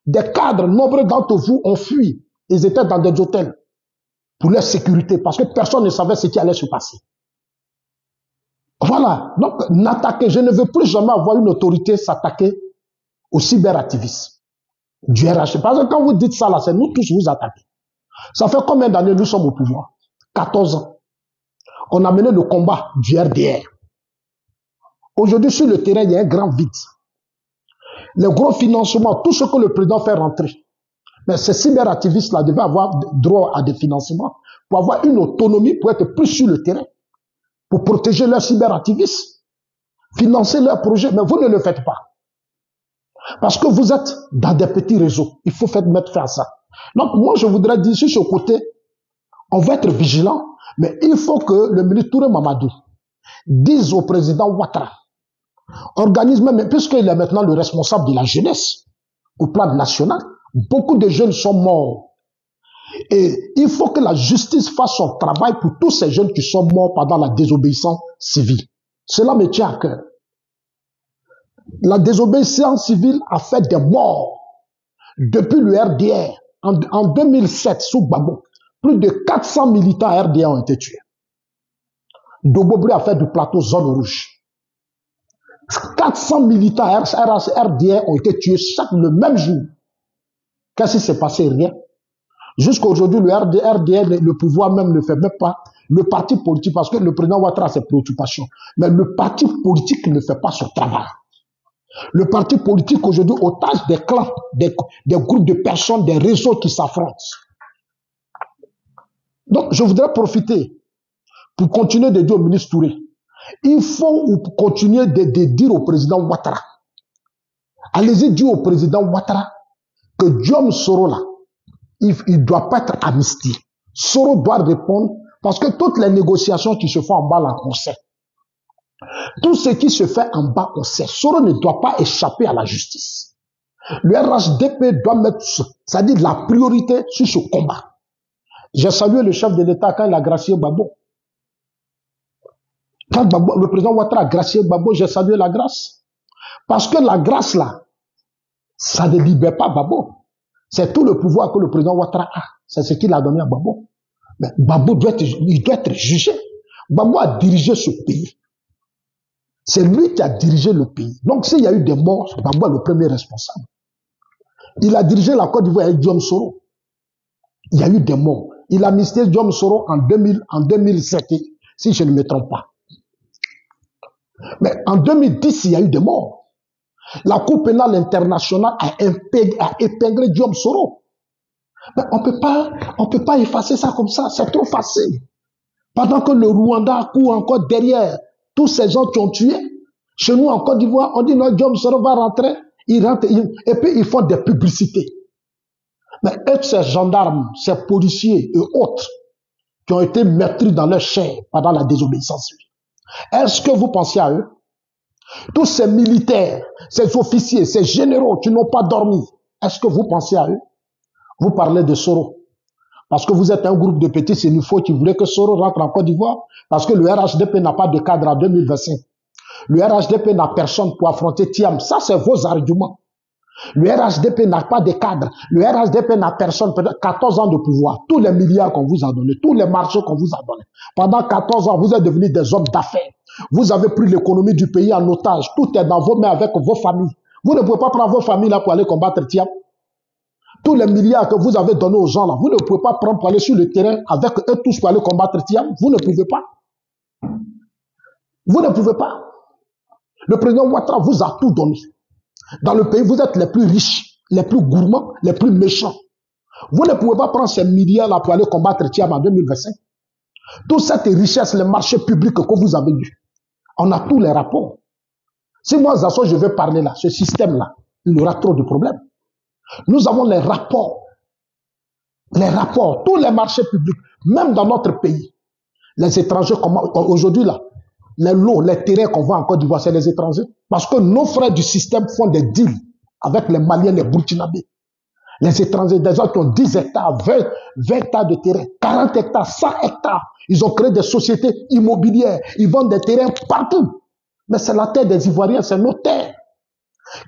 Des cadres, nombreux d'entre vous ont fui. Ils étaient dans des hôtels pour leur sécurité parce que personne ne savait ce qui allait se passer. Voilà. Donc, n'attaquez. Je ne veux plus jamais avoir une autorité s'attaquer aux cyberactivistes du RH. Parce que quand vous dites ça, là, c'est nous tous vous attaquez. Ça fait combien d'années nous sommes au pouvoir? 14 ans. On a mené le combat du RDR. Aujourd'hui, sur le terrain, il y a un grand vide. Les gros financements, tout ce que le président fait rentrer. Mais ces cyberactivistes-là devaient avoir droit à des financements pour avoir une autonomie, pour être plus sur le terrain, pour protéger leurs cyberactivistes, financer leurs projets. Mais vous ne le faites pas. Parce que vous êtes dans des petits réseaux. Il faut mettre fin à ça. Donc, moi, je voudrais dire, sur ce côté, on va être vigilant, mais il faut que le ministre Touré Mamadou dise au président Ouattara, organise même, puisqu'il est maintenant le responsable de la jeunesse au plan national, beaucoup de jeunes sont morts. Et il faut que la justice fasse son travail pour tous ces jeunes qui sont morts pendant la désobéissance civile. Cela me tient à cœur. La désobéissance civile a fait des morts. Depuis le RDR, en 2007, sous Gbagbo, plus de 400 militants RDR ont été tués. Dobobri a fait du plateau zone rouge. 400 militants RDR ont été tués le même jour. Qu'est-ce qui s'est passé? Rien. Jusqu'à aujourd'hui, le RDR, le pouvoir même ne fait même pas. Le parti politique, parce que le président Ouattara a ses préoccupations, mais le parti politique ne fait pas son travail. Le parti politique aujourd'hui otage des clans, des groupes de personnes, des réseaux qui s'affrontent. Donc, je voudrais profiter pour continuer de dire au ministre Touré, il faut continuer de dire au président Ouattara, allez-y dire au président Ouattara que Guillaume Soro là, il ne doit pas être amnistié. Soro doit répondre parce que toutes les négociations qui se font en bas là, on sait. Tout ce qui se fait en bas, on sait. Soro ne doit pas échapper à la justice. Le RHDP doit mettre, c'est-à-dire la priorité sur ce combat. J'ai salué le chef de l'État quand il a gracié Gbagbo. Quand le président Ouattara a gracié Gbagbo, j'ai salué la grâce. Parce que la grâce là, ça ne libère pas Gbagbo. C'est tout le pouvoir que le président Ouattara a. C'est ce qu'il a donné à Gbagbo. Mais Gbagbo doit être jugé. Gbagbo a dirigé ce pays. C'est lui qui a dirigé le pays. Donc s'il y a eu des morts, Gbagbo est le premier responsable. Il a dirigé la Côte d'Ivoire avec Guillaume Soro. Il y a eu des morts. Il a amnistié Guillaume Soro en 2007, si je ne me trompe pas. Mais en 2010, il y a eu des morts. La Cour pénale internationale a épinglé Guillaume Soro. Mais on peut pas effacer ça comme ça. C'est trop facile. Pendant que le Rwanda court encore derrière tous ces gens qui ont tué, chez nous en Côte d'Ivoire, on dit non, Guillaume Soro va rentrer, il rentre, et puis ils font des publicités. Mais eux, ces gendarmes, ces policiers et autres qui ont été meurtris dans leur chair pendant la désobéissance civile, est-ce que vous pensez à eux? Tous ces militaires, ces officiers, ces généraux qui n'ont pas dormi, est-ce que vous pensez à eux? Vous parlez de Soro. Parce que vous êtes un groupe de petits sénifaux qui voulaient que Soro rentre en Côte d'Ivoire, parce que le RHDP n'a pas de cadre en 2025. Le RHDP n'a personne pour affronter Thiam. Ça, c'est vos arguments. Le RHDP n'a pas de cadre. Le RHDP n'a personne. 14 ans de pouvoir. Tous les milliards qu'on vous a donnés, tous les marchés qu'on vous a donnés. Pendant 14 ans, vous êtes devenus des hommes d'affaires. Vous avez pris l'économie du pays en otage. Tout est dans vos mains avec vos familles. Vous ne pouvez pas prendre vos familles là pour aller combattre Thiam. Tous les milliards que vous avez donnés aux gens là, vous ne pouvez pas prendre pour aller sur le terrain avec eux tous pour aller combattre Thiam. Vous ne pouvez pas. Vous ne pouvez pas. Le président Ouattara vous a tout donné. Dans le pays, vous êtes les plus riches, les plus gourmands, les plus méchants. Vous ne pouvez pas prendre ces milliards-là pour aller combattre Thiam en 2025. Toute cette richesse, les marchés publics que vous avez eus, on a tous les rapports. Si moi, Zasso, je vais parler là, ce système-là, il y aura trop de problèmes. Nous avons les rapports, tous les marchés publics, même dans notre pays. Les étrangers, aujourd'hui là, les lots, les terrains qu'on voit en Côte d'Ivoire, c'est les étrangers. Parce que nos frères du système font des deals avec les Maliens, les Burkinabés. Les étrangers, des gens qui ont 10 hectares, 20 hectares de terrain, 40 hectares, 100 hectares. Ils ont créé des sociétés immobilières. Ils vendent des terrains partout. Mais c'est la terre des Ivoiriens, c'est nos terres.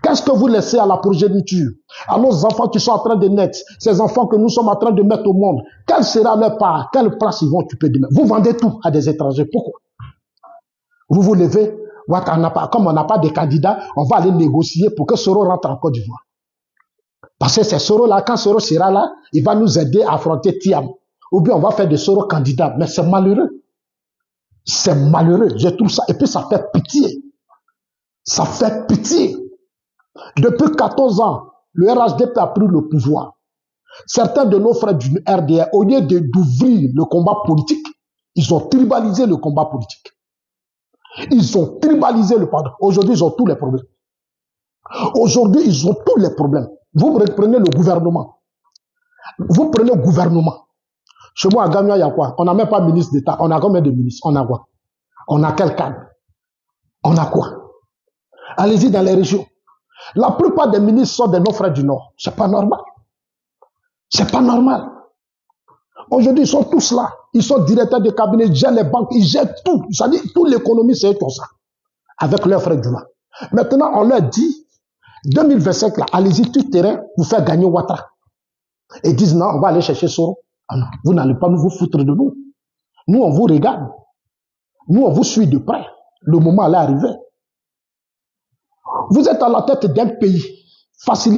Qu'est-ce que vous laissez à la progéniture, à nos enfants qui sont en train de naître, ces enfants que nous sommes en train de mettre au monde? Quelle sera leur part? Quelle place ils vont occuper demain? Vous vendez tout à des étrangers. Pourquoi? Vous vous levez, comme on n'a pas de candidat, on va aller négocier pour que Soro rentre en Côte d'Ivoire. Parce que c'est Soro-là, quand Soro sera là, il va nous aider à affronter Thiam. Ou bien on va faire de Soro candidat. Mais c'est malheureux. C'est malheureux. Je trouve ça. Et puis ça fait pitié. Ça fait pitié. Depuis 14 ans, le RHDP a pris le pouvoir. Certains de nos frères du RDR, au lieu d'ouvrir le combat politique, ils ont tribalisé le combat politique. Ils ont tribalisé le pardon. Aujourd'hui, ils ont tous les problèmes. Aujourd'hui, ils ont tous les problèmes. Vous prenez le gouvernement. Vous prenez le gouvernement. Chez moi, à Gamia, il y a quoi? On n'a même pas ministre d'État. On a combien de ministres? On a quoi? On a quel cadre? On a quoi? Allez-y dans les régions. La plupart des ministres sont de nos frères du Nord. C'est pas normal. C'est pas normal. Aujourd'hui, ils sont tous là. Ils sont directeurs de cabinet, ils gèrent les banques, ils gèrent tout. C'est-à-dire, toute l'économie, c'est comme ça. Avec leurs frères du Nord. Maintenant, on leur dit, 2025, là, allez-y tout terrain pour faire gagner Ouattara. Et ils disent, non, on va aller chercher Soro. Ah non, vous n'allez pas vous foutre de nous. Nous, on vous regarde. Nous, on vous suit de près. Le moment allait arriver. Vous êtes à la tête d'un pays facile.